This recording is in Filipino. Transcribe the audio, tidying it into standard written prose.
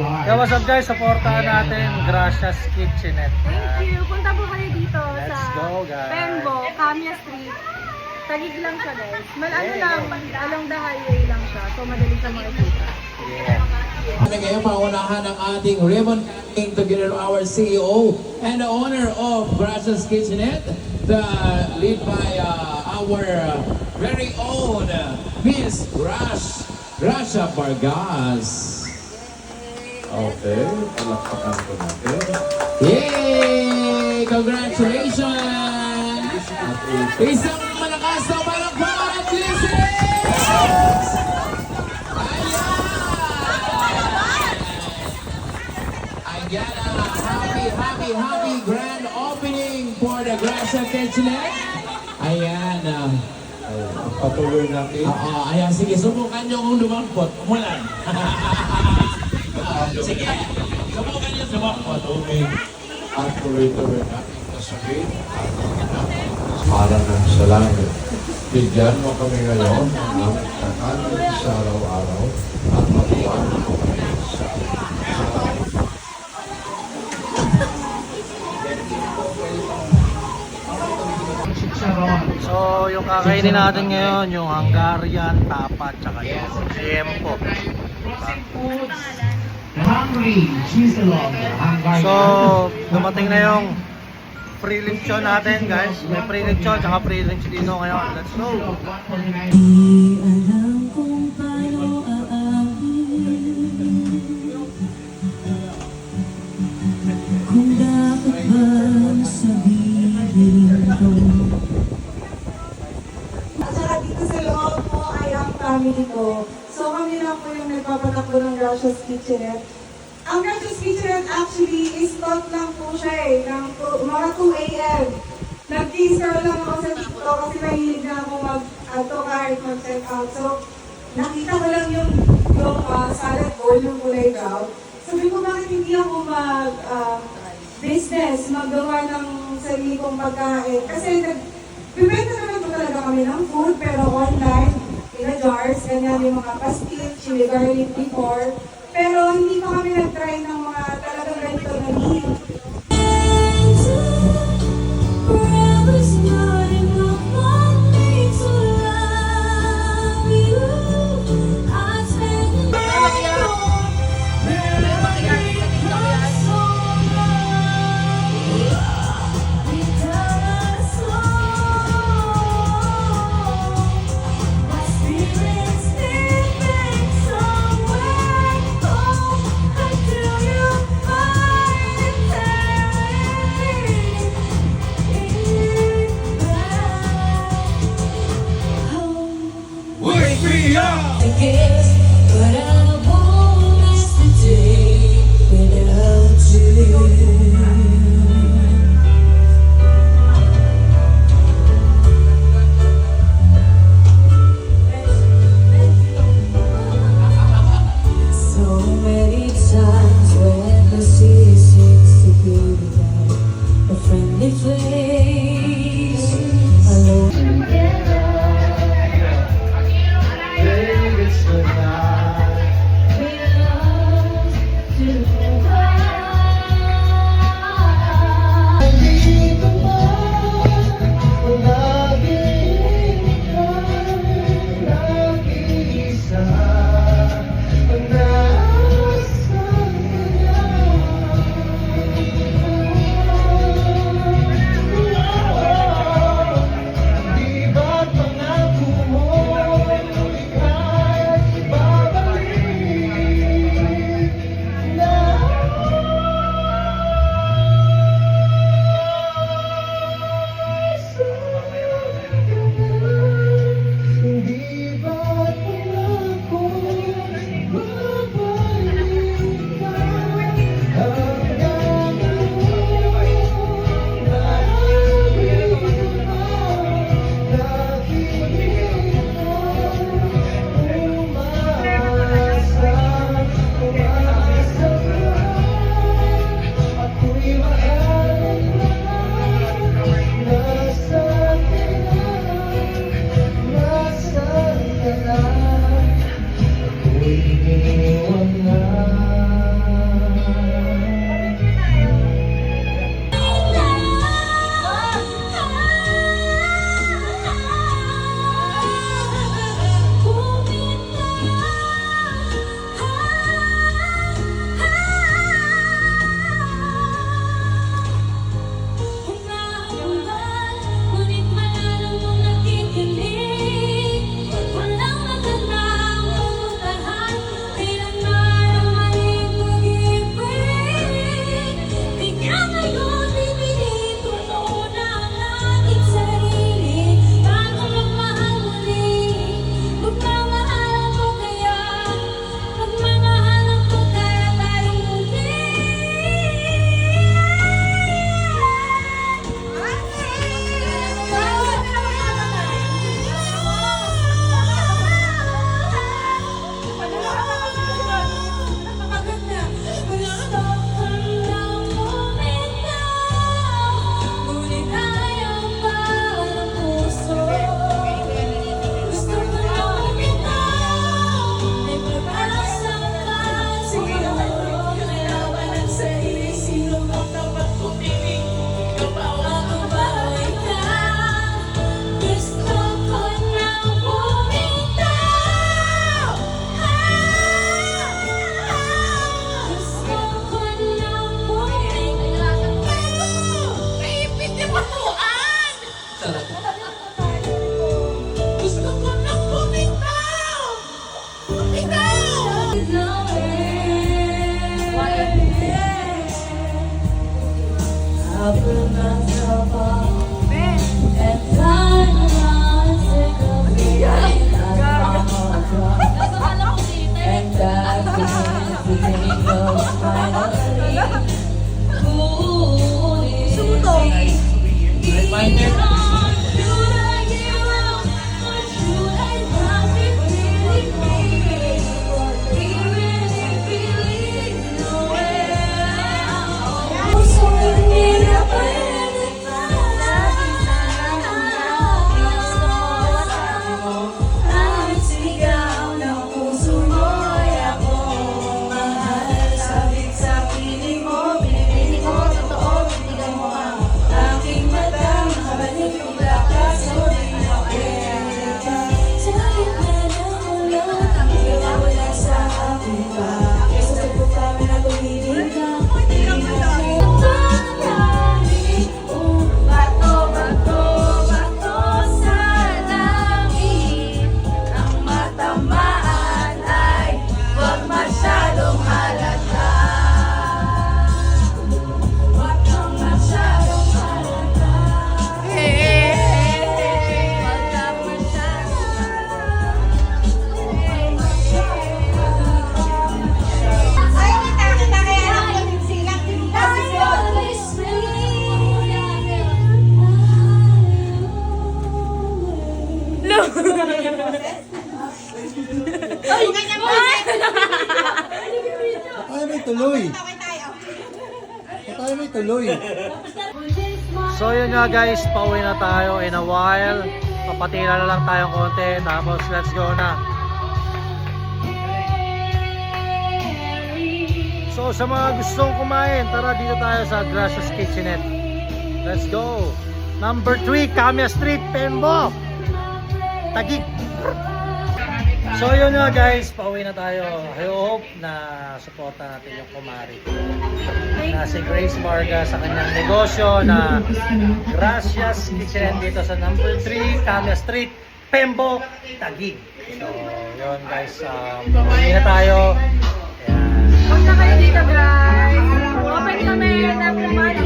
Yo, what's up guys? Supportahan natin Gracias Kitchenette. Thank you. Punta po kayo dito Let's sa go, guys. Benbo, Camia Street. Tagig lang siya guys. Lang, along the highway lang siya. So madali siya makikita. Ngayon, paunahan ang ating ribbon cutting together our CEO and the owner of Gracias Kitchenette, the lead by our very own Miss Gracia Vargas. Okay, palakpakan ko natin. Yay! Congratulations! Isang malakas na palakpakan at blessings! Ayan! Happy grand opening for the Gracia Kitchenette. Ayan. Patuloy natin. Ayan, sige, subukan nyo kung lumampot. Umulan. Sige, subukan nyo lumampot. Patuloy at tuloy-tuloy natin kasakit at para ng sa langit. Bigyan mo kami ngayon ng aming kakanin sa araw-araw at matuwan mo kami sa So, yung kakainin natin ngayon, yung Hungarian Tapa, tsaka yung Tiempo. So, dumating na yung free lechon natin guys. May free lechon, tsaka free lunch dino ngayon. Let's go! Kung dapat ba sabihin ko. At saka dito sa loob po ay ang family ko. So kami lang po yung nagpapatakbo ng Gracias Kitchenette. Ang Gracias Kitchenette actually is start lang po siya ng mga 2 a.m. Nag-teaser lang ako sa TikTok kasi mahilig na ako mag-ato kahit mag-check out. So nakita ko lang yung salad bowl, yung kulay brown. Sabi ko, bakit hindi ako business, magawa ng sarili kong pagkain. Kasi bibenta naman po talaga kami ng food, pero online, in a jars, ganyan yung mga pastil, chili garlic before. Pero hindi pa kami nag-try ng mga talagang ganito na meal. But I won't miss the day without you. So many times when the city seems to be without a friendly face, alone together. I put myself off and find around sick of being on my drop. And I begin to think of finally who is Right minded. Should I give up or should I not be really moving? Even if it leads nowhere. So we need a plan to ang sigaw ng puso mo'y ako mahal. Sabik sa piling mo, pinipiling ko, totoo, titigan mo ang aking mata. Makabalik kong lakas, so di mo kaya. Sa gitna ng ulan, ikaw wala sa akin pa. Kesa sa pagkami na tumigil ka, hindi na bato, bato, bato sa langit. Ang matamaan ay huwag masyadong halata. Huwag kang masyadong halata. Huwag kang masyadong Tayo may tuloy. Tayo may tuloy. So yun nga guys, pauwi na tayo in a while. Papatira na lang tayong konti, tapos let's go na. So sa mga gustong kumain, tara dito tayo sa Gracias Kitchenette. Let's go. Number 3, Camia Street, Pembo, Taguig. So yun nga guys, pauwi na tayo. I hope na suporta natin yung kumari na si Grace Marga sa kanyang negosyo na Gracias Kitchenette dito sa number 3, Camia Street, Pembo, Taguig. So yun guys, pauwi na tayo. Punta kayo dito guys. Open kami every Monday